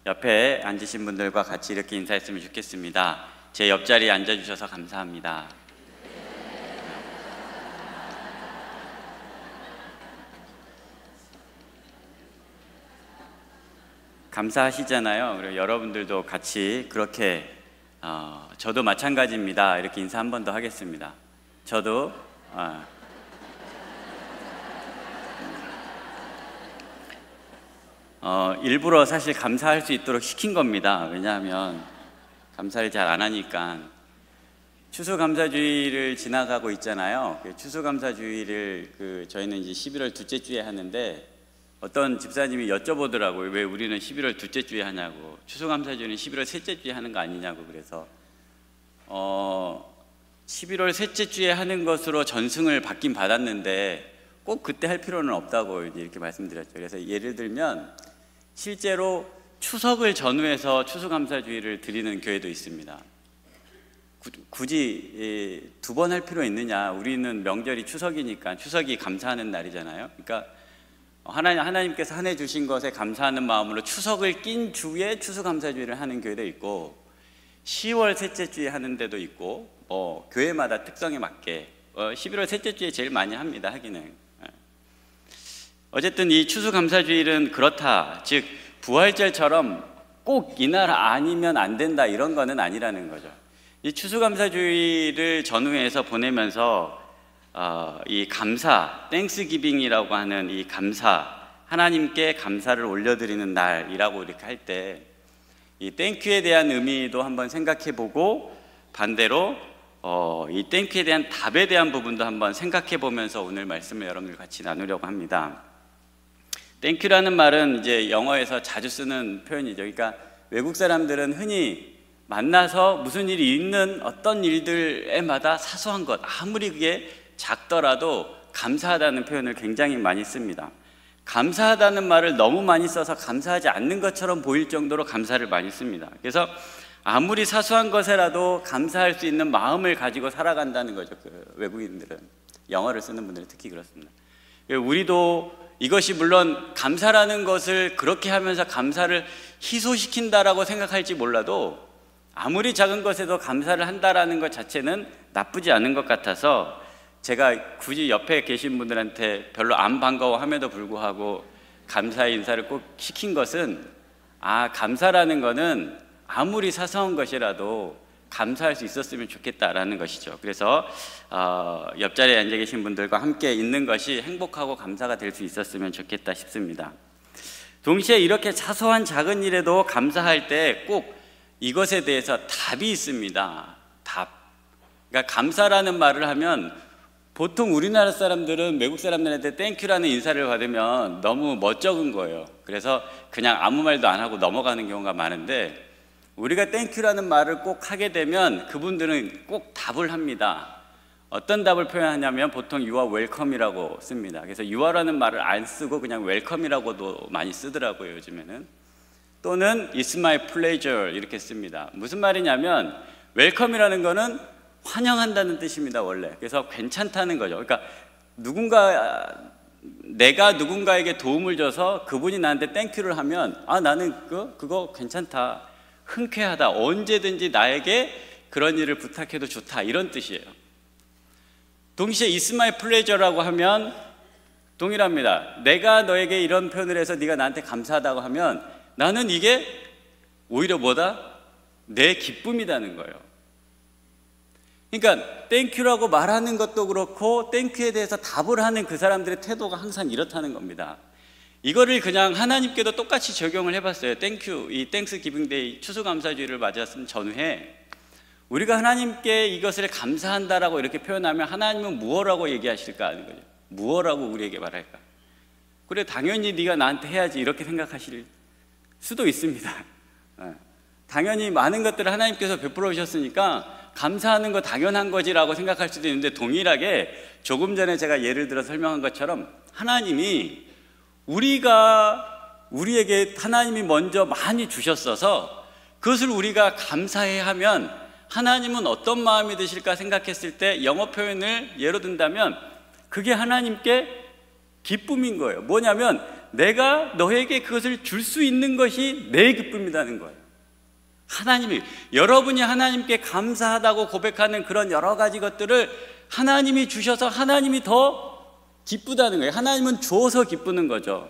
옆에 앉으신 분들과 같이 이렇게 인사했으면 좋겠습니다. 제 옆자리에 앉아주셔서 감사합니다. 감사하시잖아요. 그리고 여러분들도 같이 그렇게 저도 마찬가지입니다. 이렇게 인사 한 번 더 하겠습니다. 저도 일부러 사실 감사할 수 있도록 시킨 겁니다. 왜냐하면 감사를 잘 안 하니까. 추수감사주의를 지나가고 있잖아요. 추수감사주의를 저희는 이제 11월 둘째 주에 하는데, 어떤 집사님이 여쭤보더라고요. 왜 우리는 11월 둘째 주에 하냐고. 추수감사주의는 11월 셋째 주에 하는 거 아니냐고. 그래서 11월 셋째 주에 하는 것으로 전승을 받긴 받았는데 꼭 그때 할 필요는 없다고 이렇게 말씀드렸죠. 그래서 예를 들면 실제로 추석을 전후해서 추수감사주의를 드리는 교회도 있습니다. 굳이 두 번 할 필요 있느냐. 우리는 명절이 추석이니까, 추석이 감사하는 날이잖아요. 그러니까 하나님께서 한 해 주신 것에 감사하는 마음으로 추석을 낀 주에 추수감사주의를 하는 교회도 있고, 10월 셋째 주에 하는 데도 있고, 교회마다 특성에 맞게 11월 셋째 주에 제일 많이 합니다. 하기는. 어쨌든 이 추수감사주일은 그렇다, 즉 부활절처럼 꼭 이날 아니면 안 된다, 이런 거는 아니라는 거죠. 이 추수감사주일을 전후해서 보내면서 이 감사, 땡스기빙이라고 하는 이 감사, 하나님께 감사를 올려드리는 날이라고 이렇게 할 때 이 땡큐에 대한 의미도 한번 생각해보고, 반대로 이 땡큐에 대한 답에 대한 부분도 한번 생각해보면서 오늘 말씀을 여러분들 같이 나누려고 합니다. 땡큐라는 말은 이제 영어에서 자주 쓰는 표현이죠. 그러니까 외국 사람들은 흔히 만나서 무슨 일이 있는 어떤 일들에마다 사소한 것, 아무리 그게 작더라도 감사하다는 표현을 굉장히 많이 씁니다. 감사하다는 말을 너무 많이 써서 감사하지 않는 것처럼 보일 정도로 감사를 많이 씁니다. 그래서 아무리 사소한 것에라도 감사할 수 있는 마음을 가지고 살아간다는 거죠. 외국인들은, 영어를 쓰는 분들은 특히 그렇습니다. 우리도 이것이 물론 감사라는 것을 그렇게 하면서 감사를 희소시킨다라고 생각할지 몰라도, 아무리 작은 것에도 감사를 한다라는 것 자체는 나쁘지 않은 것 같아서, 제가 굳이 옆에 계신 분들한테 별로 안 반가워함에도 불구하고 감사의 인사를 꼭 시킨 것은, 감사라는 것은 아무리 사소한 것이라도 감사할 수 있었으면 좋겠다라는 것이죠. 그래서 옆자리에 앉아 계신 분들과 함께 있는 것이 행복하고 감사가 될 수 있었으면 좋겠다 싶습니다. 동시에 이렇게 사소한 작은 일에도 감사할 때 꼭 이것에 대해서 답이 있습니다. 답. 그러니까 감사라는 말을 하면 보통 우리나라 사람들은 외국 사람들한테 땡큐라는 인사를 받으면 너무 멋쩍은 거예요. 그래서 그냥 아무 말도 안 하고 넘어가는 경우가 많은데, 우리가 땡큐라는 말을 꼭 하게 되면 그분들은 꼭 답을 합니다. 어떤 답을 표현하냐면 보통 you are welcome이라고 씁니다. 그래서 you are라는 말을 안 쓰고 그냥 welcome이라고도 많이 쓰더라고요, 요즘에는. 또는 it's my pleasure 이렇게 씁니다. 무슨 말이냐면 welcome이라는 거는 환영한다는 뜻입니다, 원래. 그래서 괜찮다는 거죠. 그러니까 내가 누군가에게 도움을 줘서 그분이 나한테 땡큐를 하면 나는 그거 괜찮다, 흔쾌하다, 언제든지 나에게 그런 일을 부탁해도 좋다, 이런 뜻이에요. 동시에 It's my pleasure라고 하면 동일합니다. 내가 너에게 이런 표현을 해서 네가 나한테 감사하다고 하면 나는 이게 오히려 내 기쁨이라는 거예요. 그러니까 땡큐라고 말하는 것도 그렇고 땡큐에 대해서 답을 하는 그 사람들의 태도가 항상 이렇다는 겁니다. 이거를 그냥 하나님께도 똑같이 적용을 해봤어요. 땡큐, 이 땡스 기빙 데이, 추수감사주의를 맞았은 전후에 우리가 하나님께 이것을 감사한다라고 이렇게 표현하면 하나님은 무엇라고 얘기하실까 하는 거죠. 무엇라고 우리에게 말할까? 그래, 당연히 네가 나한테 해야지, 이렇게 생각하실 수도 있습니다. 당연히 많은 것들을 하나님께서 베풀어 주셨으니까 감사하는 거 당연한 거지라고 생각할 수도 있는데, 동일하게 조금 전에 제가 예를 들어 설명한 것처럼 하나님이 우리에게 하나님이 먼저 많이 주셨어서 그것을 우리가 감사해야 하면 하나님은 어떤 마음이 드실까 생각했을 때 영어 표현을 예로 든다면 그게 하나님께 기쁨인 거예요. 뭐냐면 내가 너에게 그것을 줄 수 있는 것이 내 기쁨이라는 거예요. 하나님이, 여러분이 하나님께 감사하다고 고백하는 그런 여러 가지 것들을 하나님이 주셔서 하나님이 더 기쁘다는 거예요. 하나님은 주어서 기쁘는 거죠.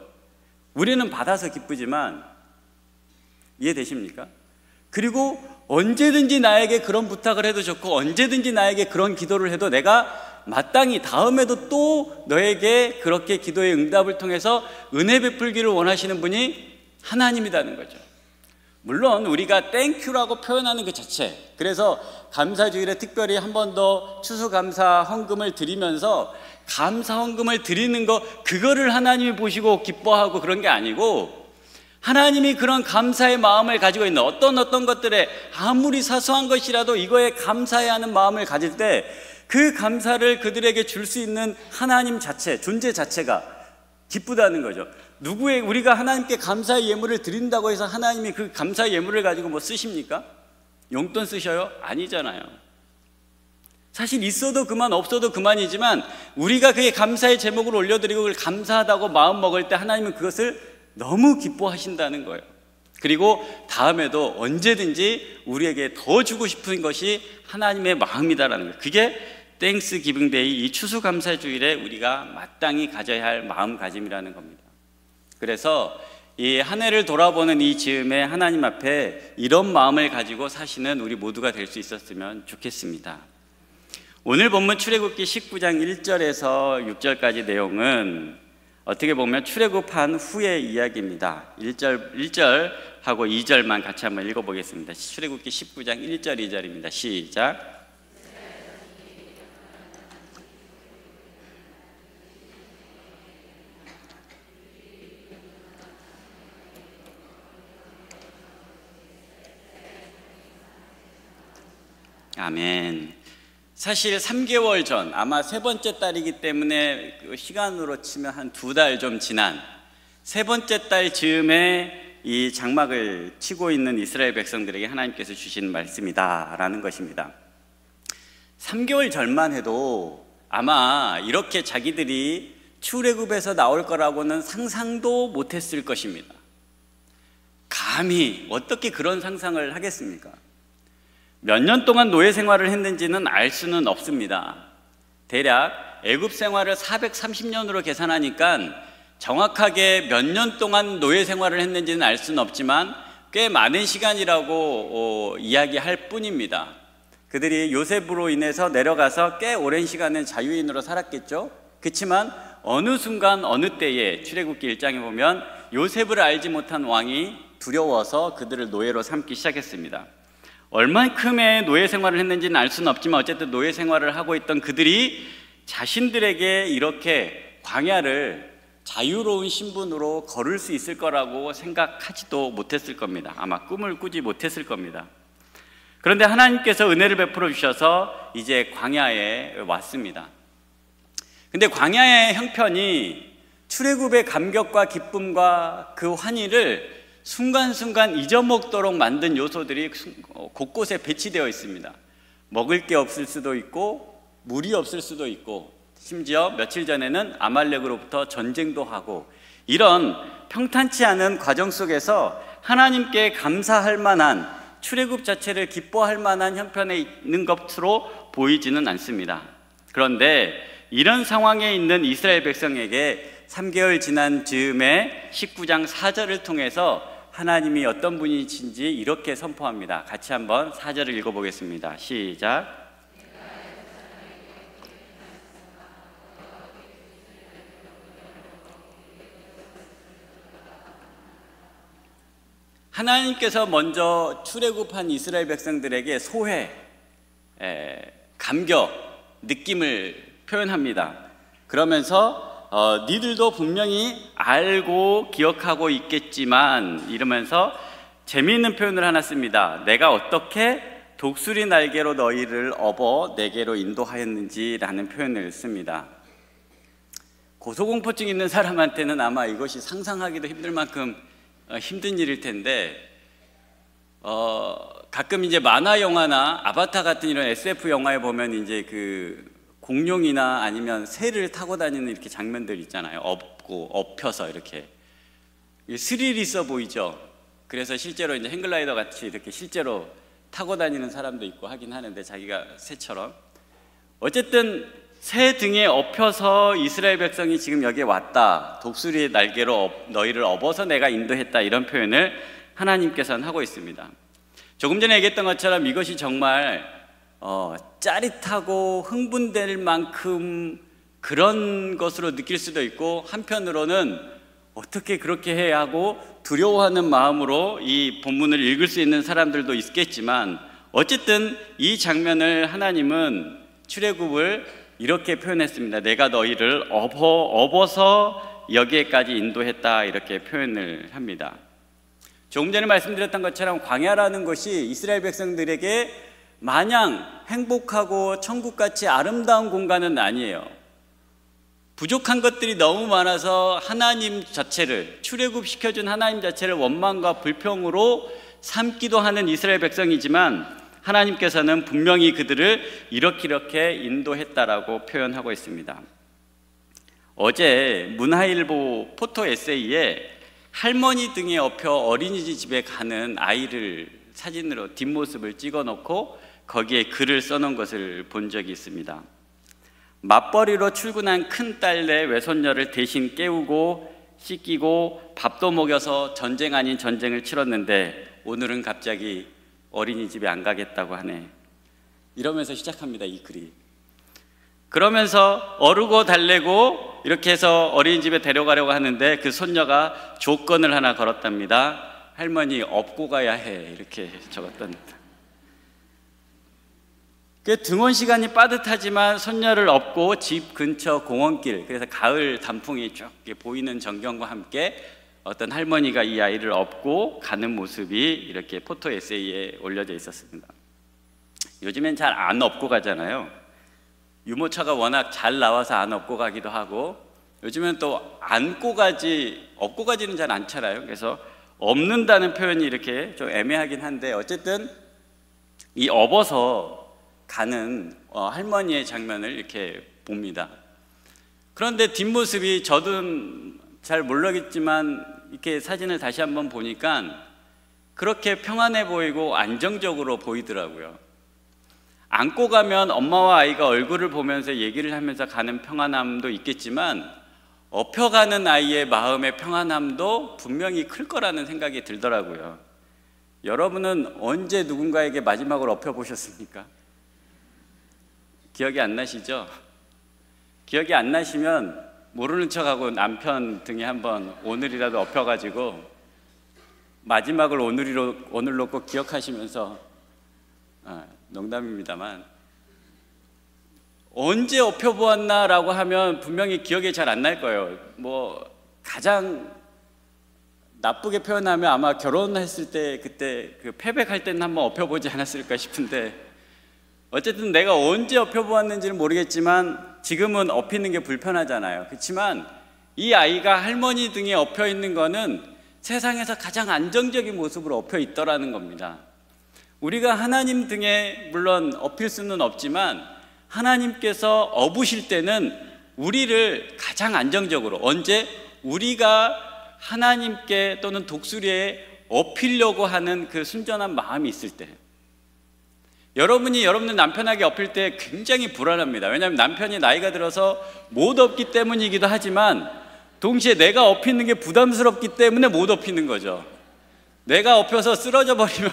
우리는 받아서 기쁘지만, 이해되십니까? 그리고 언제든지 나에게 그런 부탁을 해도 좋고 언제든지 나에게 그런 기도를 해도 내가 마땅히 다음에도 또 너에게 그렇게 기도의 응답을 통해서 은혜 베풀기를 원하시는 분이 하나님이라는 거죠. 물론 우리가 땡큐라고 표현하는 그 자체, 그래서 감사주일에 특별히 한 번 더 추수감사 헌금을 드리면서 감사 헌금을 드리는 거, 그거를 하나님이 보시고 기뻐하고 그런 게 아니고, 하나님이 그런 감사의 마음을 가지고 있는 어떤 것들에 아무리 사소한 것이라도 이거에 감사해야 하는 마음을 가질 때 그 감사를 그들에게 줄 수 있는 하나님 자체, 존재 자체가 기쁘다는 거죠. 우리가 하나님께 감사의 예물을 드린다고 해서 하나님이 그 감사의 예물을 가지고 뭐 쓰십니까? 용돈 쓰셔요? 아니잖아요. 사실 있어도 그만 없어도 그만이지만 우리가 그의 감사의 제목을 올려드리고 그걸 감사하다고 마음 먹을 때 하나님은 그것을 너무 기뻐하신다는 거예요. 그리고 다음에도 언제든지 우리에게 더 주고 싶은 것이 하나님의 마음이다라는 거예요. 그게 땡스 기빙 데이, 이 추수감사주일에 우리가 마땅히 가져야 할 마음가짐이라는 겁니다. 그래서 이 한 해를 돌아보는 이 즈음에 하나님 앞에 이런 마음을 가지고 사시는 우리 모두가 될 수 있었으면 좋겠습니다. 오늘 본문 출애굽기 19장 1절에서 6절까지 내용은 어떻게 보면 출애굽한 후의 이야기입니다. 1절하고 2절만 같이 한번 읽어보겠습니다. 출애굽기 19장 1절 2절입니다. 시작. 아멘. 사실 3개월 전, 아마 세 번째 달이기 때문에 그 시간으로 치면 한 2달 좀 지난 세 번째 달 즈음에 이 장막을 치고 있는 이스라엘 백성들에게 하나님께서 주신 말씀이다라는 것입니다. 3개월 전만 해도 아마 이렇게 자기들이 출애굽에서 나올 거라고는 상상도 못했을 것입니다. 감히 어떻게 그런 상상을 하겠습니까? 몇 년 동안 노예 생활을 했는지는 알 수는 없습니다. 대략 애굽 생활을 430년으로 계산하니까 정확하게 몇 년 동안 노예 생활을 했는지는 알 수는 없지만 꽤 많은 시간이라고 이야기할 뿐입니다. 그들이 요셉으로 인해서 내려가서 꽤 오랜 시간은 자유인으로 살았겠죠. 그렇지만 어느 순간 어느 때에 출애굽기 1장에 보면 요셉을 알지 못한 왕이 두려워서 그들을 노예로 삼기 시작했습니다. 얼만큼의 노예 생활을 했는지는 알 수는 없지만 어쨌든 노예 생활을 하고 있던 그들이 자신들에게 이렇게 광야를 자유로운 신분으로 걸을 수 있을 거라고 생각하지도 못했을 겁니다. 아마 꿈을 꾸지 못했을 겁니다. 그런데 하나님께서 은혜를 베풀어 주셔서 이제 광야에 왔습니다. 근데 광야의 형편이 출애굽의 감격과 기쁨과 그 환희를 순간순간 잊어먹도록 만든 요소들이 곳곳에 배치되어 있습니다. 먹을 게 없을 수도 있고 물이 없을 수도 있고 심지어 며칠 전에는 아말렉으로부터 전쟁도 하고 이런 평탄치 않은 과정 속에서 하나님께 감사할 만한 출애굽 자체를 기뻐할 만한 형편에 있는 것으로 보이지는 않습니다. 그런데 이런 상황에 있는 이스라엘 백성에게 3개월 지난 즈음에 19장 4절을 통해서 하나님이 어떤 분이신지 이렇게 선포합니다. 같이 한번 4절을 읽어보겠습니다. 시작. 하나님께서 먼저 출애굽한 이스라엘 백성들에게 소회, 감격, 느낌을 표현합니다. 그러면서 니들도 분명히 알고 기억하고 있겠지만 이러면서 재미있는 표현을 하나 씁니다. 내가 어떻게 독수리 날개로 너희를 업어 내게로 인도하였는지라는 표현을 씁니다. 고소공포증 있는 사람한테는 아마 이것이 상상하기도 힘들 만큼 힘든 일일 텐데 가끔 이제 만화 영화나 아바타 같은 이런 SF 영화에 보면 이제 그 공룡이나 아니면 새를 타고 다니는 이렇게 장면들 있잖아요. 업고 엎혀서 이렇게. 스릴 있어 보이죠. 그래서 실제로 이제 행글라이더 같이 이렇게 실제로 타고 다니는 사람도 있고 하긴 하는데, 자기가 새처럼. 어쨌든 새 등에 업혀서 이스라엘 백성이 지금 여기에 왔다, 독수리의 날개로 너희를 업어서 내가 인도했다, 이런 표현을 하나님께서는 하고 있습니다. 조금 전에 얘기했던 것처럼 이것이 정말 짜릿하고 흥분될 만큼 그런 것으로 느낄 수도 있고, 한편으로는 어떻게 그렇게 해야 하고 두려워하는 마음으로 이 본문을 읽을 수 있는 사람들도 있겠지만, 어쨌든 이 장면을 하나님은 출애굽을 이렇게 표현했습니다. 내가 너희를 업어서 여기에까지 인도했다, 이렇게 표현을 합니다. 조금 전에 말씀드렸던 것처럼 광야라는 것이 이스라엘 백성들에게 마냥 행복하고 천국같이 아름다운 공간은 아니에요. 부족한 것들이 너무 많아서 하나님 자체를, 출애굽시켜준 하나님 자체를 원망과 불평으로 삼기도 하는 이스라엘 백성이지만, 하나님께서는 분명히 그들을 이렇게 인도했다라고 표현하고 있습니다. 어제 문화일보 포토 에세이에 할머니 등에 업혀 어린이집에 가는 아이를 사진으로 뒷모습을 찍어놓고 거기에 글을 써놓은 것을 본 적이 있습니다. 맞벌이로 출근한 큰딸네 외손녀를 대신 깨우고 씻기고 밥도 먹여서 전쟁 아닌 전쟁을 치렀는데 오늘은 갑자기 어린이집에 안 가겠다고 하네, 이러면서 시작합니다, 이 글이. 그러면서 어르고 달래고 이렇게 해서 어린이집에 데려가려고 하는데 그 손녀가 조건을 하나 걸었답니다. 할머니 업고 가야 해, 이렇게 적었답니다. 그 등원 시간이 빠듯하지만 손녀를 업고 집 근처 공원길, 그래서 가을 단풍이 쭉 보이는 전경과 함께 어떤 할머니가 이 아이를 업고 가는 모습이 이렇게 포토 에세이에 올려져 있었습니다. 요즘엔 잘 안 업고 가잖아요. 유모차가 워낙 잘 나와서 안 업고 가기도 하고, 요즘엔 또 안고 가지, 업고 가지는 잘 않잖아요. 그래서 업는다는 표현이 이렇게 좀 애매하긴 한데, 어쨌든 이 업어서 가는 할머니의 장면을 이렇게 봅니다. 그런데 뒷모습이 저도 잘 모르겠지만 이렇게 사진을 다시 한번 보니까 그렇게 평안해 보이고 안정적으로 보이더라고요. 안고 가면 엄마와 아이가 얼굴을 보면서 얘기를 하면서 가는 평안함도 있겠지만, 업혀가는 아이의 마음의 평안함도 분명히 클 거라는 생각이 들더라고요. 여러분은 언제 누군가에게 마지막으로 업혀보셨습니까? 기억이 안 나시죠? 기억이 안 나시면 모르는 척하고 남편 등에 한번 오늘이라도 업혀가지고 마지막을 오늘로 꼭 기억하시면서, 농담입니다만, 언제 업혀보았나라고 하면 분명히 기억이 잘 안 날 거예요. 뭐 가장 나쁘게 표현하면 아마 결혼했을 때, 그때 그 패백할 때는 한번 업혀보지 않았을까 싶은데, 어쨌든 내가 언제 업혀보았는지는 모르겠지만 지금은 업히는 게 불편하잖아요. 그렇지만 이 아이가 할머니 등에 업혀 있는 거는 세상에서 가장 안정적인 모습으로 업혀 있더라는 겁니다. 우리가 하나님 등에 물론 업힐 수는 없지만, 하나님께서 업으실 때는 우리를 가장 안정적으로, 언제 우리가 하나님께 또는 독수리에 업히려고 하는 그 순전한 마음이 있을 때, 여러분이 여러분들 남편에게 업힐 때 굉장히 불안합니다. 왜냐하면 남편이 나이가 들어서 못 업기 때문이기도 하지만, 동시에 내가 업히는 게 부담스럽기 때문에 못 업히는 거죠. 내가 업혀서 쓰러져 버리면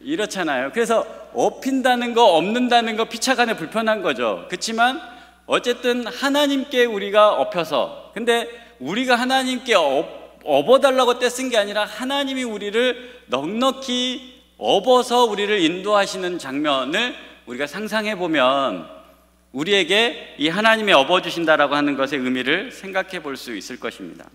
이렇잖아요. 그래서 업힌다는 거, 업는다는 거 피차간에 불편한 거죠. 그렇지만 어쨌든 하나님께 우리가 업혀서, 근데 우리가 하나님께 업어달라고 떼쓴 게 아니라 하나님이 우리를 넉넉히 업어서 우리를 인도하시는 장면을 우리가 상상해 보면 우리에게 이 하나님이 업어주신다라고 하는 것의 의미를 생각해 볼 수 있을 것입니다.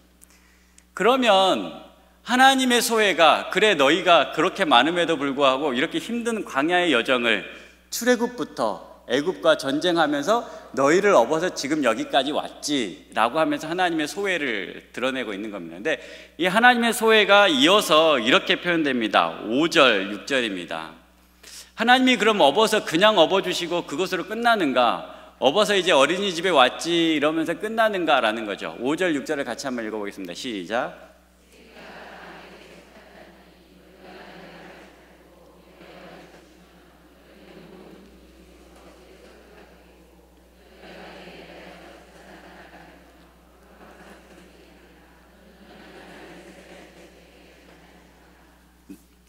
그러면 하나님의 소회가, 그래 너희가 그렇게 많음에도 불구하고 이렇게 힘든 광야의 여정을 출애굽부터 애굽과 전쟁하면서 너희를 업어서 지금 여기까지 왔지라고 하면서 하나님의 소회를 드러내고 있는 겁니다. 근데 이 하나님의 소회가 이어서 이렇게 표현됩니다. 5절, 6절입니다. 하나님이 그럼 업어서 그냥 업어주시고 그것으로 끝나는가? 업어서 이제 어린이집에 왔지 이러면서 끝나는가라는 거죠. 5절 6절을 같이 한번 읽어보겠습니다. 시작.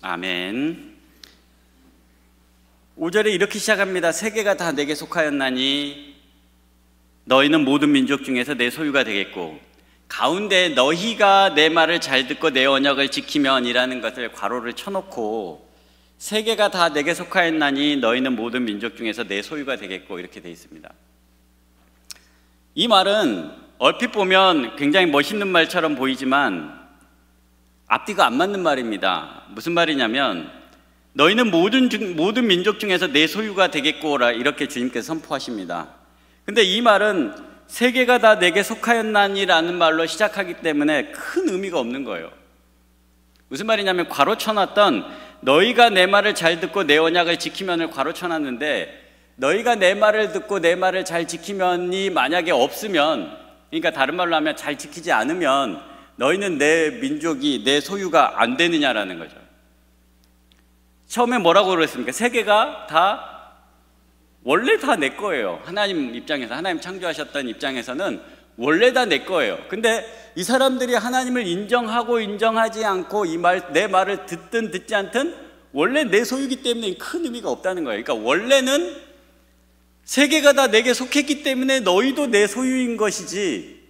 아멘. 5절에 이렇게 시작합니다. 세계가 다 내게 속하였나니 너희는 모든 민족 중에서 내 소유가 되겠고, 가운데 너희가 내 말을 잘 듣고 내 언약을 지키면 이라는 것을 괄호를 쳐놓고 세계가 다 내게 속하였나니 너희는 모든 민족 중에서 내 소유가 되겠고 이렇게 되어 있습니다. 이 말은 얼핏 보면 굉장히 멋있는 말처럼 보이지만 앞뒤가 안 맞는 말입니다. 무슨 말이냐면 너희는 모든 민족 중에서 내 소유가 되겠고라 이렇게 주님께서 선포하십니다. 근데 이 말은 세계가 다 내게 속하였나니라는 말로 시작하기 때문에 큰 의미가 없는 거예요. 무슨 말이냐면 괄호 쳐놨던 너희가 내 말을 잘 듣고 내 언약을 지키면을 괄호 쳐놨는데, 너희가 내 말을 듣고 내 말을 잘 지키면이 만약에 없으면, 그러니까 다른 말로 하면 잘 지키지 않으면 너희는 내 민족이 내 소유가 안 되느냐라는 거죠. 처음에 뭐라고 그랬습니까? 세계가 다 원래 다 내 거예요. 하나님 입장에서, 하나님 창조하셨던 입장에서는 원래 다 내 거예요. 근데 이 사람들이 하나님을 인정하고 인정하지 않고 내 말을 듣든 듣지 않든 원래 내 소유이기 때문에 큰 의미가 없다는 거예요. 그러니까 원래는 세계가 다 내게 속했기 때문에 너희도 내 소유인 것이지,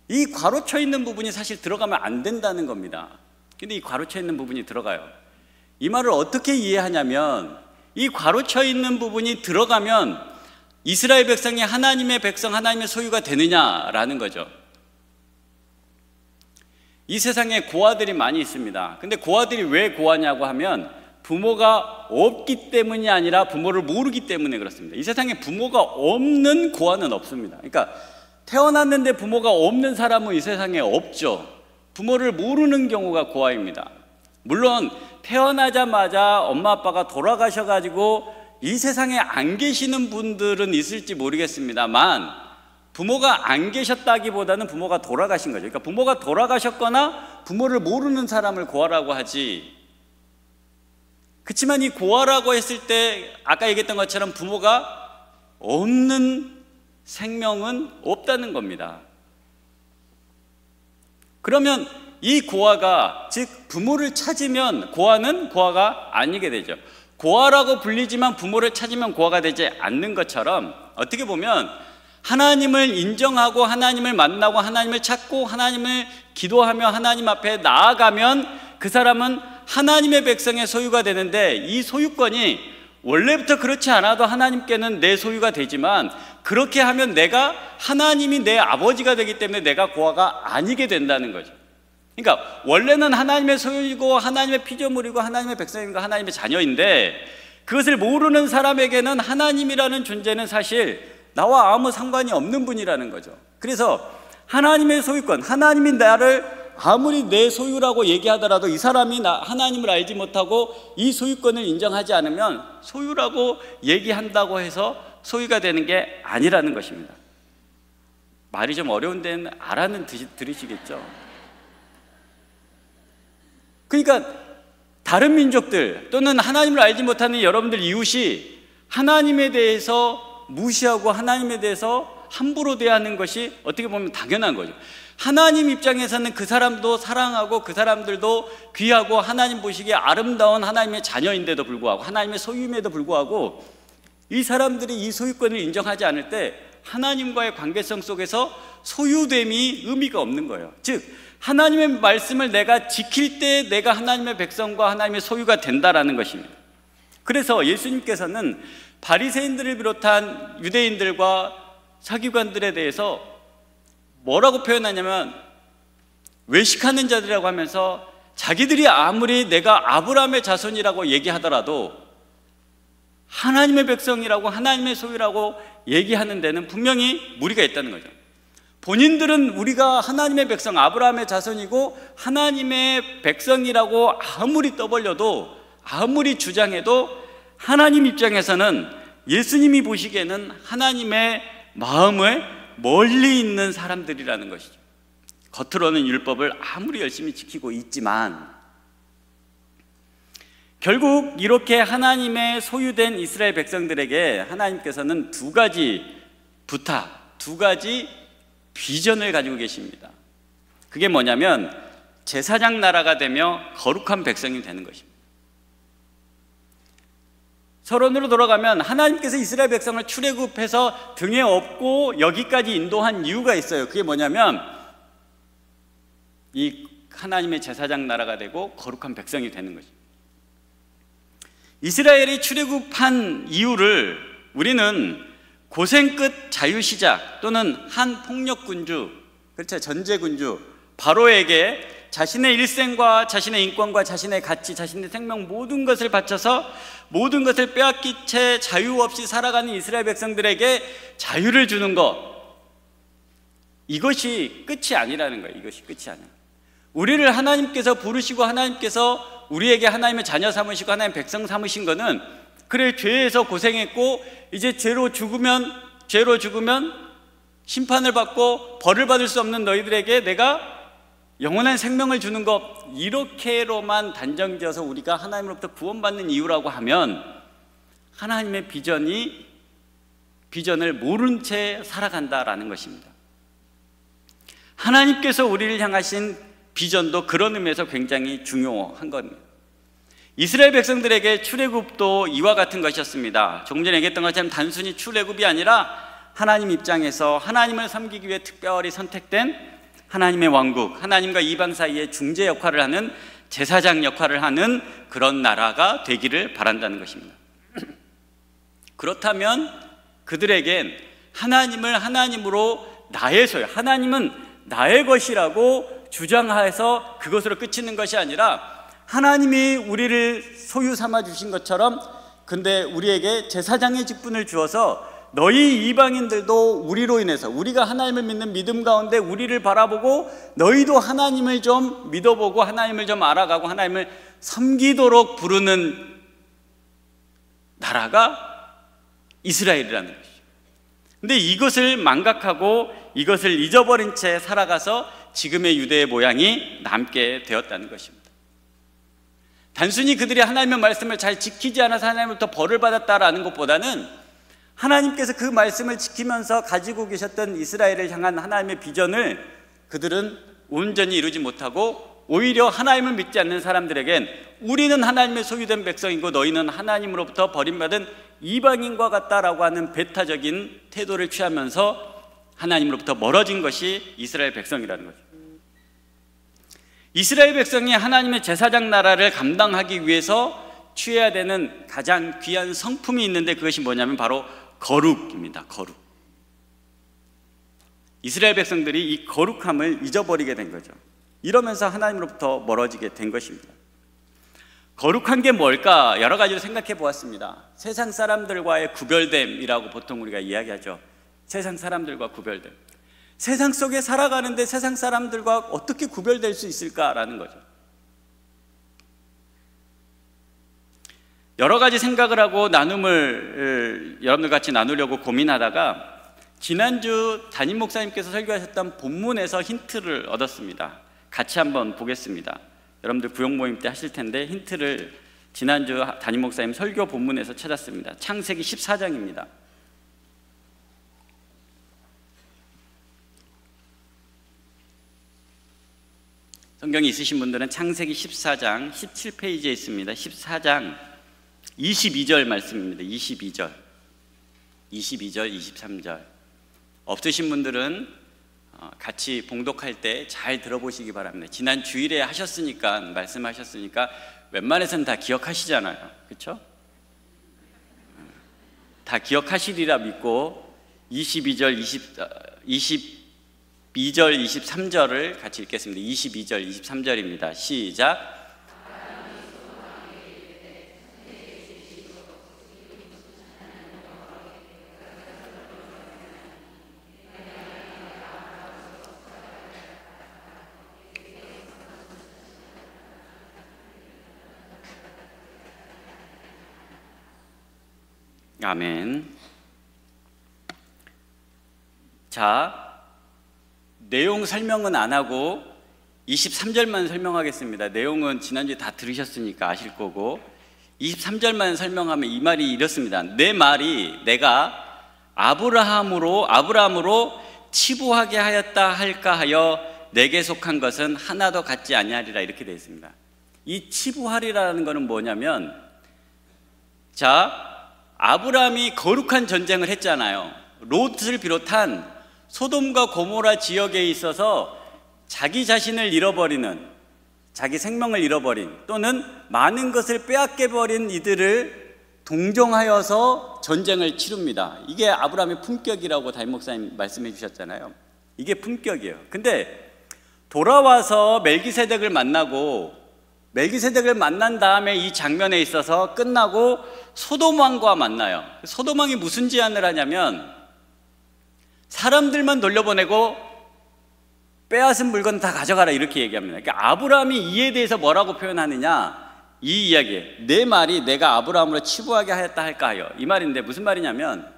이 괄호쳐 있는 부분이 사실 들어가면 안 된다는 겁니다. 근데 이 괄호쳐 있는 부분이 들어가요. 이 말을 어떻게 이해하냐면, 이 괄호쳐 있는 부분이 들어가면 이스라엘 백성이 하나님의 백성, 하나님의 소유가 되느냐라는 거죠. 이 세상에 고아들이 많이 있습니다. 근데 고아들이 왜 고아냐고 하면 부모가 없기 때문이 아니라 부모를 모르기 때문에 그렇습니다. 이 세상에 부모가 없는 고아는 없습니다. 그러니까 태어났는데 부모가 없는 사람은 이 세상에 없죠. 부모를 모르는 경우가 고아입니다. 물론 태어나자마자 엄마 아빠가 돌아가셔가지고 이 세상에 안 계시는 분들은 있을지 모르겠습니다만, 부모가 안 계셨다기보다는 부모가 돌아가신 거죠. 그러니까 부모가 돌아가셨거나 부모를 모르는 사람을 고아라고 하지, 그렇지만 이 고아라고 했을 때 아까 얘기했던 것처럼 부모가 없는 생명은 없다는 겁니다. 그러면 이 고아가, 즉 부모를 찾으면 고아는 고아가 아니게 되죠. 고아라고 불리지만 부모를 찾으면 고아가 되지 않는 것처럼, 어떻게 보면 하나님을 인정하고 하나님을 만나고 하나님을 찾고 하나님을 기도하며 하나님 앞에 나아가면 그 사람은 하나님의 백성의 소유가 되는데, 이 소유권이 원래부터 그렇지 않아도 하나님께는 내 소유가 되지만, 그렇게 하면 내가 하나님이 내 아버지가 되기 때문에 내가 고아가 아니게 된다는 거죠. 그러니까 원래는 하나님의 소유이고 하나님의 피조물이고 하나님의 백성이고 하나님의 자녀인데, 그것을 모르는 사람에게는 하나님이라는 존재는 사실 나와 아무 상관이 없는 분이라는 거죠. 그래서 하나님의 소유권, 하나님이 나를 아무리 내 소유라고 얘기하더라도 이 사람이 하나님을 알지 못하고 이 소유권을 인정하지 않으면 소유라고 얘기한다고 해서 소유가 되는 게 아니라는 것입니다. 말이 좀 어려운 데는 알아는 들으시겠죠. 그러니까 다른 민족들 또는 하나님을 알지 못하는 여러분들 이웃이 하나님에 대해서 무시하고 하나님에 대해서 함부로 대하는 것이 어떻게 보면 당연한 거죠. 하나님 입장에서는 그 사람도 사랑하고 그 사람들도 귀하고 하나님 보시기에 아름다운 하나님의 자녀인데도 불구하고, 하나님의 소유임에도 불구하고 이 사람들이 이 소유권을 인정하지 않을 때 하나님과의 관계성 속에서 소유됨이 의미가 없는 거예요. 즉 하나님의 말씀을 내가 지킬 때 내가 하나님의 백성과 하나님의 소유가 된다라는 것입니다. 그래서 예수님께서는 바리새인들을 비롯한 유대인들과 서기관들에 대해서 뭐라고 표현하냐면, 외식하는 자들이라고 하면서 자기들이 아무리 내가 아브라함의 자손이라고 얘기하더라도 하나님의 백성이라고 하나님의 소유라고 얘기하는 데는 분명히 무리가 있다는 거죠. 본인들은 우리가 하나님의 백성, 아브라함의 자손이고 하나님의 백성이라고 아무리 떠벌려도, 아무리 주장해도 하나님 입장에서는, 예수님이 보시기에는 하나님의 마음에 멀리 있는 사람들이라는 것이죠. 겉으로는 율법을 아무리 열심히 지키고 있지만 결국 이렇게 하나님의 소유된 이스라엘 백성들에게 하나님께서는 두 가지 부탁, 두 가지 비전을 가지고 계십니다. 그게 뭐냐면 제사장 나라가 되며 거룩한 백성이 되는 것입니다. 서론으로 돌아가면 하나님께서 이스라엘 백성을 출애굽해서 등에 업고 여기까지 인도한 이유가 있어요. 그게 뭐냐면 이 하나님의 제사장 나라가 되고 거룩한 백성이 되는 것입니다. 이스라엘이 출애굽한 이유를 우리는 고생 끝 자유 시작 또는 한 폭력 군주, 그렇죠, 전제 군주 바로에게 자신의 일생과 자신의 인권과 자신의 가치, 자신의 생명 모든 것을 바쳐서 모든 것을 빼앗긴 채 자유 없이 살아가는 이스라엘 백성들에게 자유를 주는 것, 이것이 끝이 아니라는 거예요. 이것이 끝이 아니에요. 우리를 하나님께서 부르시고 하나님께서 우리에게 하나님의 자녀 삼으시고 하나님의 백성 삼으신 거는 그래 죄에서 고생했고 이제 죄로 죽으면 심판을 받고 벌을 받을 수 없는 너희들에게 내가 영원한 생명을 주는 것, 이렇게로만 단정지어서 우리가 하나님으로부터 구원받는 이유라고 하면 하나님의 비전을 모른 채 살아간다라는 것입니다. 하나님께서 우리를 향하신 비전도 그런 의미에서 굉장히 중요한 겁니다. 이스라엘 백성들에게 출애굽도 이와 같은 것이었습니다. 조금 전에 얘기했던 것처럼 단순히 출애굽이 아니라 하나님 입장에서 하나님을 섬기기 위해 특별히 선택된 하나님의 왕국, 하나님과 이방 사이의 중재 역할을 하는 제사장 역할을 하는 그런 나라가 되기를 바란다는 것입니다. 그렇다면 그들에겐 하나님을 하나님으로 나의 소유, 하나님은 나의 것이라고 주장해서 그것으로 그치는 것이 아니라 하나님이 우리를 소유 삼아 주신 것처럼 근데 우리에게 제사장의 직분을 주어서 너희 이방인들도 우리로 인해서 우리가 하나님을 믿는 믿음 가운데 우리를 바라보고 너희도 하나님을 좀 믿어보고 하나님을 좀 알아가고 하나님을 섬기도록 부르는 나라가 이스라엘이라는 것이죠. 근데 이것을 망각하고 이것을 잊어버린 채 살아가서 지금의 유대의 모양이 남게 되었다는 것입니다. 단순히 그들이 하나님의 말씀을 잘 지키지 않아서 하나님으로부터 벌을 받았다라는 것보다는 하나님께서 그 말씀을 지키면서 가지고 계셨던 이스라엘을 향한 하나님의 비전을 그들은 온전히 이루지 못하고 오히려 하나님을 믿지 않는 사람들에겐 우리는 하나님의 소유된 백성이고 너희는 하나님으로부터 버림받은 이방인과 같다라고 하는 배타적인 태도를 취하면서 하나님으로부터 멀어진 것이 이스라엘 백성이라는 거죠. 이스라엘 백성이 하나님의 제사장 나라를 감당하기 위해서 취해야 되는 가장 귀한 성품이 있는데 그것이 뭐냐면 바로 거룩입니다. 거룩. 이스라엘 백성들이 이 거룩함을 잊어버리게 된 거죠. 이러면서 하나님으로부터 멀어지게 된 것입니다. 거룩한 게 뭘까? 여러 가지로 생각해 보았습니다. 세상 사람들과의 구별됨이라고 보통 우리가 이야기하죠. 세상 사람들과 구별됨. 세상 속에 살아가는데 세상 사람들과 어떻게 구별될 수 있을까라는 거죠. 여러 가지 생각을 하고 나눔을 여러분들 같이 나누려고 고민하다가 지난주 담임 목사님께서 설교하셨던 본문에서 힌트를 얻었습니다. 같이 한번 보겠습니다. 여러분들 구역 모임 때 하실 텐데 힌트를 지난주 담임 목사님 설교 본문에서 찾았습니다. 창세기 14장입니다. 성경이 있으신 분들은 창세기 14장 17페이지에 있습니다. 14장 22절 말씀입니다. 22절, 23절. 없으신 분들은 같이 봉독할 때 잘 들어보시기 바랍니다. 지난 주일에 하셨으니까, 말씀하셨으니까 웬만해서는 다 기억하시잖아요. 그렇죠? 다 기억하시리라 믿고 22절, 23절을 같이 읽겠습니다. 22절, 23절입니다. 시작. 아멘. 자, 내용 설명은 안 하고 23절만 설명하겠습니다. 내용은 지난주에 다 들으셨으니까 아실 거고, 23절만 설명하면 이 말이 이렇습니다. 내 말이 내가 아브라함으로 치부하게 하였다 할까 하여 내게 속한 것은 하나도 같지 아니하리라, 이렇게 되어 있습니다. 이 치부하리라는 것은 뭐냐면, 자, 아브라함이 거룩한 전쟁을 했잖아요. 롯을 비롯한 소돔과 고모라 지역에 있어서 자기 자신을 잃어버리는, 자기 생명을 잃어버린, 또는 많은 것을 빼앗겨버린 이들을 동정하여서 전쟁을 치릅니다. 이게 아브라함의 품격이라고 담임 목사님 말씀해 주셨잖아요. 이게 품격이에요. 근데 돌아와서 멜기세덱을 만난 다음에 이 장면에 있어서 끝나고 소돔 왕과 만나요. 소돔 왕이 무슨 제안을 하냐면, 사람들만 돌려보내고 빼앗은 물건 다 가져가라, 이렇게 얘기합니다. 그러니까 아브라함이 이에 대해서 뭐라고 표현하느냐, 이 이야기에 내 말이 내가 아브라함으로 치부하게 하였다 할까 하여, 이 말인데 무슨 말이냐면,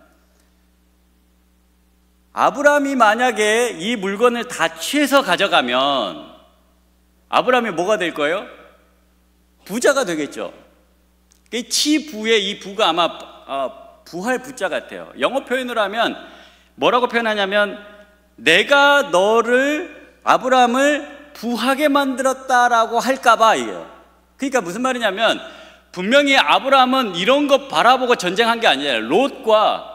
아브라함이 만약에 이 물건을 다 취해서 가져가면 아브라함이 뭐가 될 거예요? 부자가 되겠죠. 치부의 이 부가 아마 부할 부자 같아요. 영어 표현으로 하면 뭐라고 표현하냐면, 내가 아브라함을 부하게 만들었다라고 할까봐, 이게요. 그러니까 무슨 말이냐면, 분명히 아브라함은 이런 거 바라보고 전쟁한 게 아니에요. 롯과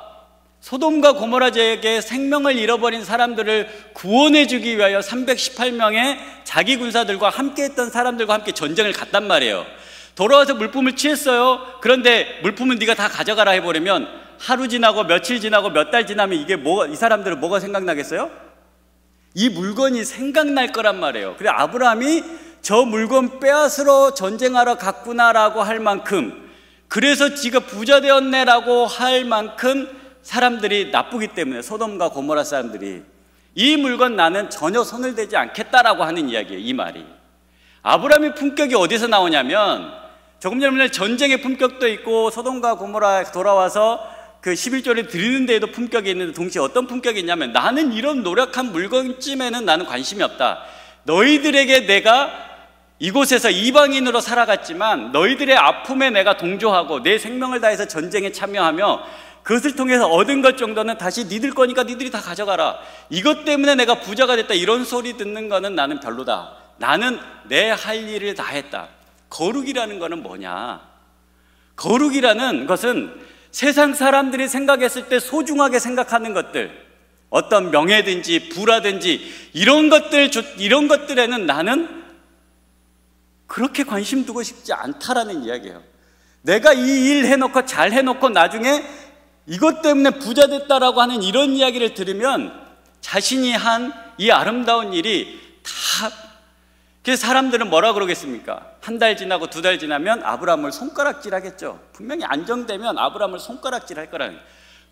소돔과 고모라 지역에 생명을 잃어버린 사람들을 구원해주기 위하여 318명의 자기 군사들과 함께 했던 사람들과 함께 전쟁을 갔단 말이에요. 돌아와서 물품을 취했어요. 그런데 물품은 네가 다 가져가라 해버리면, 하루 지나고 며칠 지나고 몇 달 지나면 이 사람들은 뭐가 생각나겠어요? 이 물건이 생각날 거란 말이에요. 그래, 아브라함이 저 물건 빼앗으러 전쟁하러 갔구나라고 할 만큼, 그래서 지가 부자 되었네라고 할 만큼 사람들이 나쁘기 때문에, 소돔과 고모라 사람들이 이 물건 나는 전혀 손을 대지 않겠다라고 하는 이야기예요. 이 말이 아브라함의 품격이 어디서 나오냐면, 조금 전에 전쟁의 품격도 있고 소돔과 고모라 돌아와서 그 11조를 드리는 데에도 품격이 있는데, 동시에 어떤 품격이 있냐면, 나는 이런 노력한 물건쯤에는 나는 관심이 없다. 너희들에게 내가 이곳에서 이방인으로 살아갔지만 너희들의 아픔에 내가 동조하고 내 생명을 다해서 전쟁에 참여하며 그것을 통해서 얻은 것 정도는 다시 니들 거니까 니들이 다 가져가라. 이것 때문에 내가 부자가 됐다, 이런 소리 듣는 거는 나는 별로다. 나는 내 할 일을 다 했다. 거룩이라는 거는 뭐냐? 거룩이라는 것은 세상 사람들이 생각했을 때 소중하게 생각하는 것들, 어떤 명예든지 부라든지 이런 것들에는 나는 그렇게 관심 두고 싶지 않다라는 이야기예요. 내가 이 일 해놓고 잘 해놓고 나중에 이것 때문에 부자 됐다라고 하는 이런 이야기를 들으면, 자신이 한 이 아름다운 일이 다, 그래서 사람들은 뭐라 그러겠습니까? 한 달 지나고 두 달 지나면 아브라함을 손가락질 하겠죠. 분명히 안정되면 아브라함을 손가락질 할 거라는.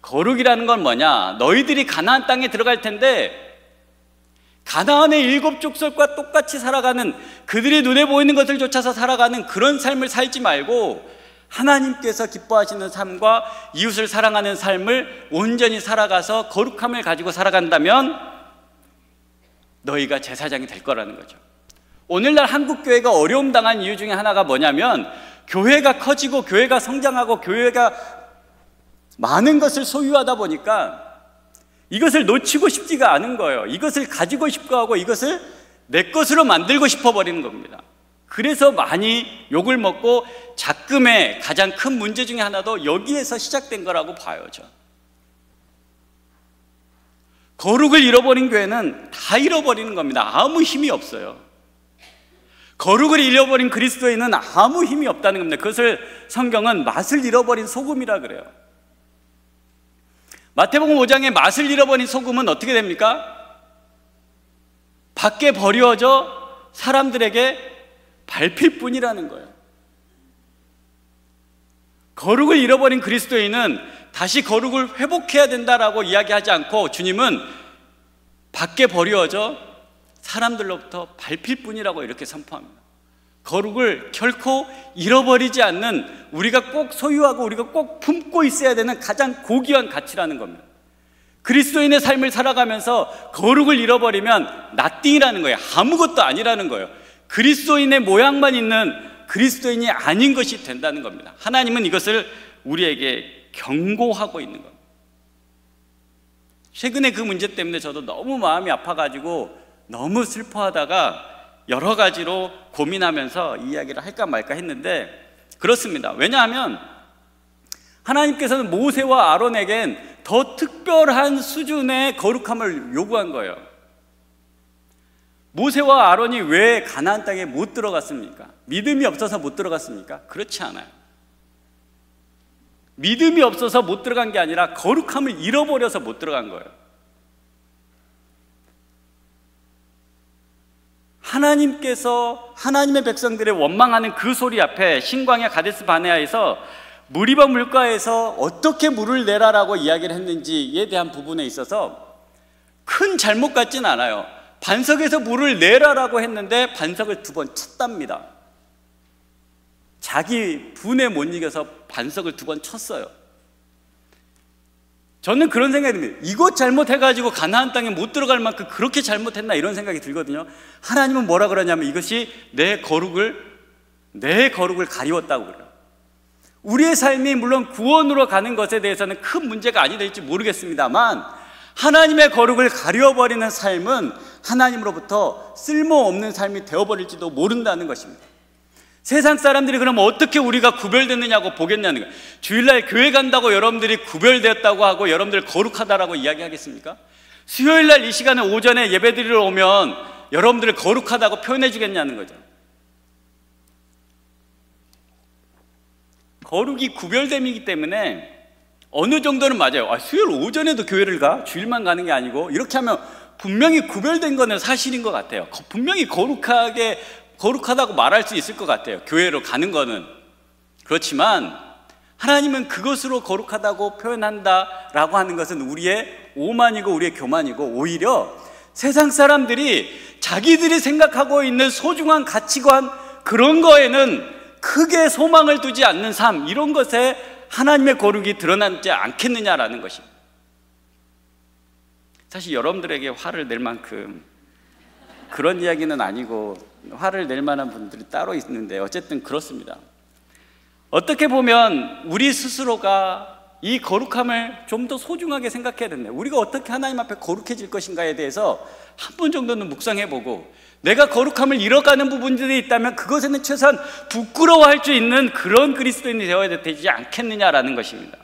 거룩이라는 건 뭐냐? 너희들이 가나안 땅에 들어갈 텐데 가나안의 7 족속과 똑같이 살아가는, 그들의 눈에 보이는 것을 쫓아서 살아가는 그런 삶을 살지 말고, 하나님께서 기뻐하시는 삶과 이웃을 사랑하는 삶을 온전히 살아가서 거룩함을 가지고 살아간다면 너희가 제사장이 될 거라는 거죠. 오늘날 한국교회가 어려움 당한 이유 중에 하나가 뭐냐면, 교회가 커지고 교회가 성장하고 교회가 많은 것을 소유하다 보니까 이것을 놓치고 싶지가 않은 거예요. 이것을 가지고 싶어 하고 이것을 내 것으로 만들고 싶어 버리는 겁니다. 그래서 많이 욕을 먹고, 작금의 가장 큰 문제 중에 하나도 여기에서 시작된 거라고 봐요. 저 거룩을 잃어버린 교회는 다 잃어버리는 겁니다. 아무 힘이 없어요. 거룩을 잃어버린 그리스도인은 아무 힘이 없다는 겁니다. 그것을 성경은 맛을 잃어버린 소금이라 그래요. 마태복음 5장에 맛을 잃어버린 소금은 어떻게 됩니까? 밖에 버려져 사람들에게 밟힐 뿐이라는 거예요. 거룩을 잃어버린 그리스도인은 다시 거룩을 회복해야 된다라고 이야기하지 않고, 주님은 밖에 버려져 사람들로부터 밟힐 뿐이라고 이렇게 선포합니다. 거룩을 결코 잃어버리지 않는, 우리가 꼭 소유하고 우리가 꼭 품고 있어야 되는 가장 고귀한 가치라는 겁니다. 그리스도인의 삶을 살아가면서 거룩을 잃어버리면 nothing이라는 거예요. 아무것도 아니라는 거예요. 그리스도인의 모양만 있는 그리스도인이 아닌 것이 된다는 겁니다. 하나님은 이것을 우리에게 경고하고 있는 겁니다. 최근에 그 문제 때문에 저도 너무 마음이 아파가지고 너무 슬퍼하다가 여러 가지로 고민하면서 이 이야기를 할까 말까 했는데, 그렇습니다. 왜냐하면 하나님께서는 모세와 아론에겐 더 특별한 수준의 거룩함을 요구한 거예요. 모세와 아론이 왜 가나안 땅에 못 들어갔습니까? 믿음이 없어서 못 들어갔습니까? 그렇지 않아요. 믿음이 없어서 못 들어간 게 아니라 거룩함을 잃어버려서 못 들어간 거예요. 하나님께서 하나님의 백성들의 원망하는 그 소리 앞에 신광야 가데스 바네아에서 무리바 물가에서 어떻게 물을 내라라고 이야기를 했는지에 대한 부분에 있어서 큰 잘못 같진 않아요. 반석에서 물을 내라라고 했는데 반석을 2번 쳤답니다. 자기 분에 못 이겨서 반석을 2번 쳤어요. 저는 그런 생각이 듭니다. 이것 잘못해가지고 가나안 땅에 못 들어갈 만큼 그렇게 잘못했나, 이런 생각이 들거든요. 하나님은 뭐라 그러냐면 이것이 내 거룩을 가리웠다고 그래요. 우리의 삶이 물론 구원으로 가는 것에 대해서는 큰 문제가 아니 될지 모르겠습니다만, 하나님의 거룩을 가려버리는 삶은 하나님으로부터 쓸모없는 삶이 되어버릴지도 모른다는 것입니다. 세상 사람들이 그럼 어떻게 우리가 구별됐느냐고 보겠냐는 거예요. 주일날 교회 간다고 여러분들이 구별되었다고 하고 여러분들 거룩하다라고 이야기하겠습니까? 수요일날 이 시간에 오전에 예배드리러 오면 여러분들을 거룩하다고 표현해 주겠냐는 거죠. 거룩이 구별됨이기 때문에 어느 정도는 맞아요. 수요일 오전에도 교회를 가? 주일만 가는 게 아니고, 이렇게 하면 분명히 구별된 거는 사실인 것 같아요. 분명히 거룩하다고 말할 수 있을 것 같아요. 교회로 가는 거는. 그렇지만 하나님은 그것으로 거룩하다고 표현한다라고 하는 것은 우리의 오만이고 우리의 교만이고, 오히려 세상 사람들이 자기들이 생각하고 있는 소중한 가치관, 그런 거에는 크게 소망을 두지 않는 삶, 이런 것에 하나님의 거룩이 드러나지 않겠느냐라는 것입니다. 사실 여러분들에게 화를 낼 만큼 그런 이야기는 아니고 화를 낼 만한 분들이 따로 있는데, 어쨌든 그렇습니다. 어떻게 보면 우리 스스로가 이 거룩함을 좀 더 소중하게 생각해야 된다. 우리가 어떻게 하나님 앞에 거룩해질 것인가에 대해서 한 번 정도는 묵상해보고, 내가 거룩함을 잃어가는 부분들이 있다면 그것에는 최소한 부끄러워할 수 있는 그런 그리스도인이 되어야 되지 않겠느냐라는 것입니다.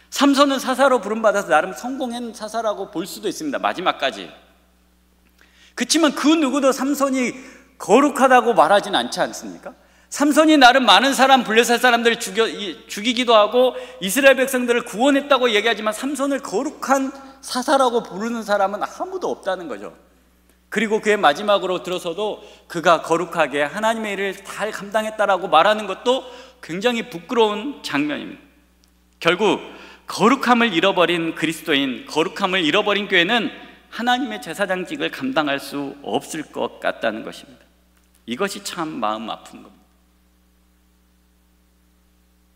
삼손은 사사로 부름받아서 나름 성공한 사사라고 볼 수도 있습니다. 마지막까지. 그렇지만 그 누구도 삼손이 거룩하다고 말하진 않지 않습니까? 삼손이 나름 많은 사람, 블레셋 사람들을 죽이기도 하고 이스라엘 백성들을 구원했다고 얘기하지만 삼손을 거룩한 사사라고 부르는 사람은 아무도 없다는 거죠. 그리고 그의 마지막으로 들어서도 그가 거룩하게 하나님의 일을 잘 감당했다라고 말하는 것도 굉장히 부끄러운 장면입니다. 결국 거룩함을 잃어버린 그리스도인, 거룩함을 잃어버린 교회는 하나님의 제사장직을 감당할 수 없을 것 같다는 것입니다. 이것이 참 마음 아픈 겁니다.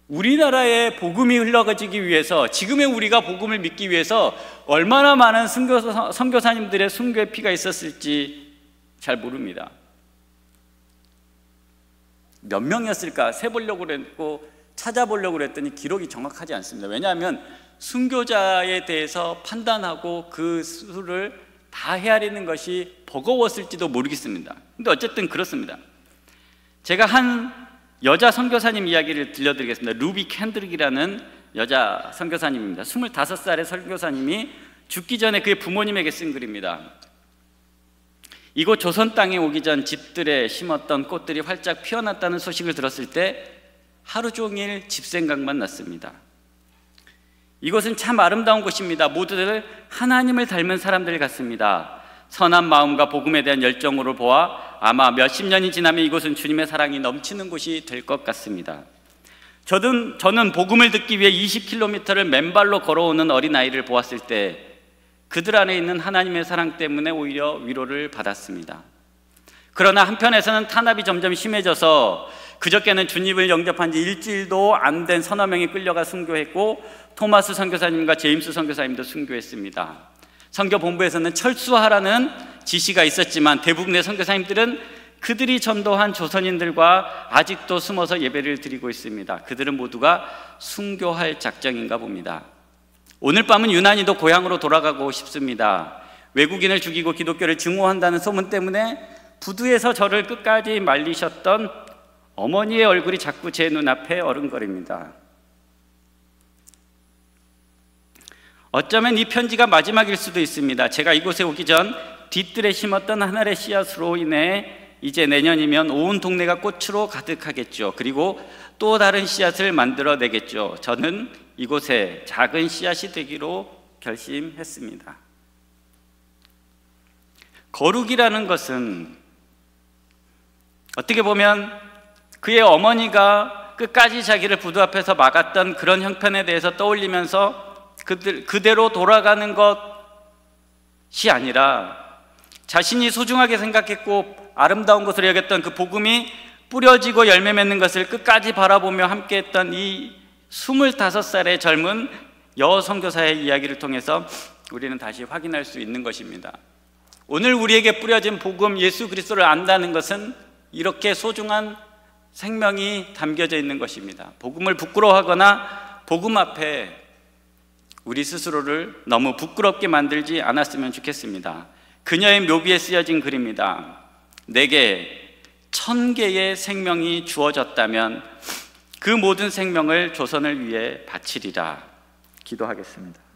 우리나라에 복음이 흘러가기 위해서, 지금의 우리가 복음을 믿기 위해서 얼마나 많은 선교사님들의 순교의 피가 있었을지 잘 모릅니다. 몇 명이었을까 세보려고 그랬고 찾아보려고 그랬더니 기록이 정확하지 않습니다. 왜냐하면 순교자에 대해서 판단하고 그 수를 다 헤아리는 것이 버거웠을지도 모르겠습니다. 근데 어쨌든 그렇습니다. 제가 한 여자 선교사님 이야기를 들려드리겠습니다. 루비 캔드릭이라는 여자 선교사님입니다. 25살의 선교사님이 죽기 전에 그의 부모님에게 쓴 글입니다. 이곳 조선 땅에 오기 전 집들에 심었던 꽃들이 활짝 피어났다는 소식을 들었을 때 하루 종일 집 생각만 났습니다. 이곳은 참 아름다운 곳입니다. 모두들 하나님을 닮은 사람들 같습니다. 선한 마음과 복음에 대한 열정으로 보아 아마 몇십 년이 지나면 이곳은 주님의 사랑이 넘치는 곳이 될 것 같습니다. 저는 복음을 듣기 위해 20km를 맨발로 걸어오는 어린아이를 보았을 때 그들 안에 있는 하나님의 사랑 때문에 오히려 위로를 받았습니다. 그러나 한편에서는 탄압이 점점 심해져서 그저께는 주님을 영접한 지 일주일도 안 된 서너 명이 끌려가 순교했고, 토마스 선교사님과 제임스 선교사님도 순교했습니다. 선교본부에서는 철수하라는 지시가 있었지만 대부분의 선교사님들은 그들이 전도한 조선인들과 아직도 숨어서 예배를 드리고 있습니다. 그들은 모두가 순교할 작정인가 봅니다. 오늘 밤은 유난히도 고향으로 돌아가고 싶습니다. 외국인을 죽이고 기독교를 증오한다는 소문 때문에 부두에서 저를 끝까지 말리셨던 어머니의 얼굴이 자꾸 제 눈앞에 어른거립니다. 어쩌면 이 편지가 마지막일 수도 있습니다. 제가 이곳에 오기 전 뒤뜰에 심었던 한 알의 씨앗으로 인해 이제 내년이면 온 동네가 꽃으로 가득하겠죠. 그리고 또 다른 씨앗을 만들어내겠죠. 저는 이곳에 작은 씨앗이 되기로 결심했습니다. 거룩이라는 것은 어떻게 보면 그의 어머니가 끝까지 자기를 부두 앞에서 막았던 그런 형편에 대해서 떠올리면서 그대로 돌아가는 것이 아니라 자신이 소중하게 생각했고 아름다운 것으로 여겼던 그 복음이 뿌려지고 열매 맺는 것을 끝까지 바라보며 함께했던 이 25살의 젊은 여선교사의 이야기를 통해서 우리는 다시 확인할 수 있는 것입니다. 오늘 우리에게 뿌려진 복음 예수 그리스도를 안다는 것은 이렇게 소중한 생명이 담겨져 있는 것입니다. 복음을 부끄러워하거나 복음 앞에 우리 스스로를 너무 부끄럽게 만들지 않았으면 좋겠습니다. 그녀의 묘비에 쓰여진 글입니다. 내게 1000개의 생명이 주어졌다면 그 모든 생명을 조선을 위해 바치리라. 기도하겠습니다.